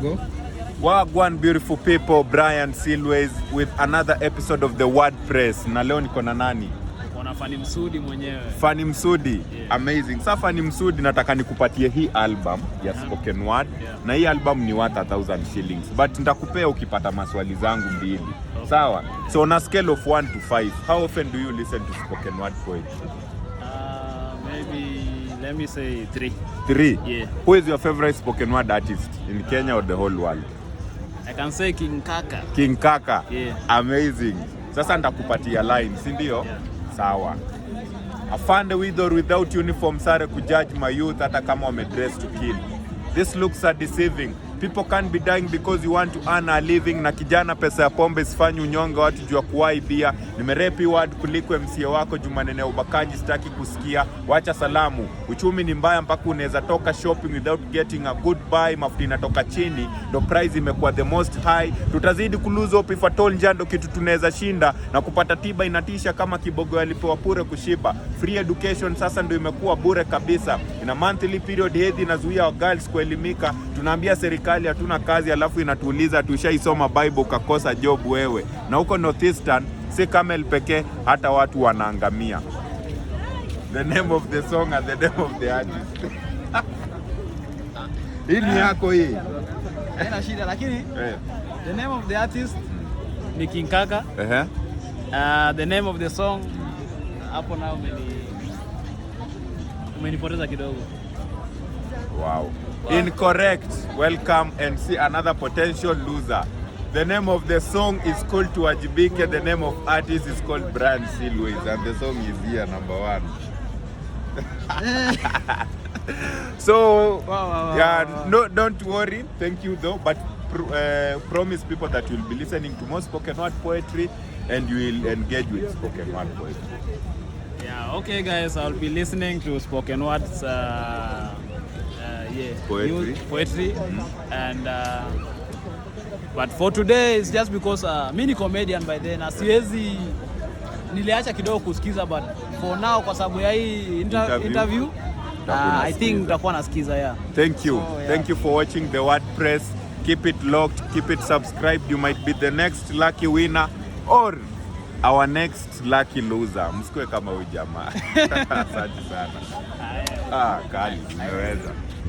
go. Wagwan beautiful people, Brian Silways with another episode of the WordPress. Na leo niko na nani? Kuna Fani Msudi mwenyewe. Fani Msudi, yeah. Amazing. Sasa Fani Msudi nataka nikupatie hii album ya spoken word, na hii album ni worth 1,000 shillings. But nitakupea ukipata maswali zangu mbili. Okay. Sawa? So on a scale of 1 to 5, how often do you listen to spoken word poetry? Maybe let me say 3. 3? Yeah. Who is your favorite spoken word artist in Kenya or the whole world? I can say King Kaka. King Kaka. Yeah. Amazing. Sasa nitakupatia line, si ndio? Yeah. Sawa. Afande with or without uniform sare kujudge my youth hata kama wamedress to kill. This looks are deceiving. People can't be dying because you want to earn a living. Na kijana pesa ya pombe sifanyi unyonga watu jua kuwai bia. Nimerepi word kuliko MCA wako jumanene ubakaji sitaki kusikia. Wacha salamu. Uchumi ni mbaya mpaka unaweza toka shopping without getting a good buy. Mafuta inatoka chini. The price imekuwa the most high. Tutazidi kuluzo hope if at all njando kitu tunaweza shinda. Na kupata tiba inatisha kama kibogo alipewa pure kushiba. Free education sasa ndio imekuwa bure kabisa. In a monthly period hedhi inazuia wa girls kuelimika. Tunaambia serikali hatuna kazi alafu inatuuliza tushaisoma Bible ukakosa job wewe. Na huko Northeastern si Camel pekee hata watu wanaangamia. The name of the song and the name of the artist. Hii ni yako hii. Haina shida lakini the name of the artist ni King Kaka. The name of the song hapo nao umenipoteza kidogo. Wow. Incorrect. Welcome and see another potential loser. The name of the song is called Tuwajibike. The name of artist is called Brian Silways, and the song is here number 1. So wow. Yeah, no, don't worry. Thank you though, but promise people that you'll be listening to more spoken word poetry and you will engage with spoken word poetry. Yeah, okay guys, I'll be listening to spoken words poetry. And but for today it's just because mimi ni comedian by then, siwezi niliacha kidogo kusikiza, but for now kwa sababu ya hii interview I think nitakuwa nasikiza. Yeah, thank you. So, yeah. Thank you for watching the WordPress. Keep it locked, keep it subscribed. You might be the next lucky winner or our next lucky loser. Msikue kama huyu jamaa. Asante sana. Kali, umeweza.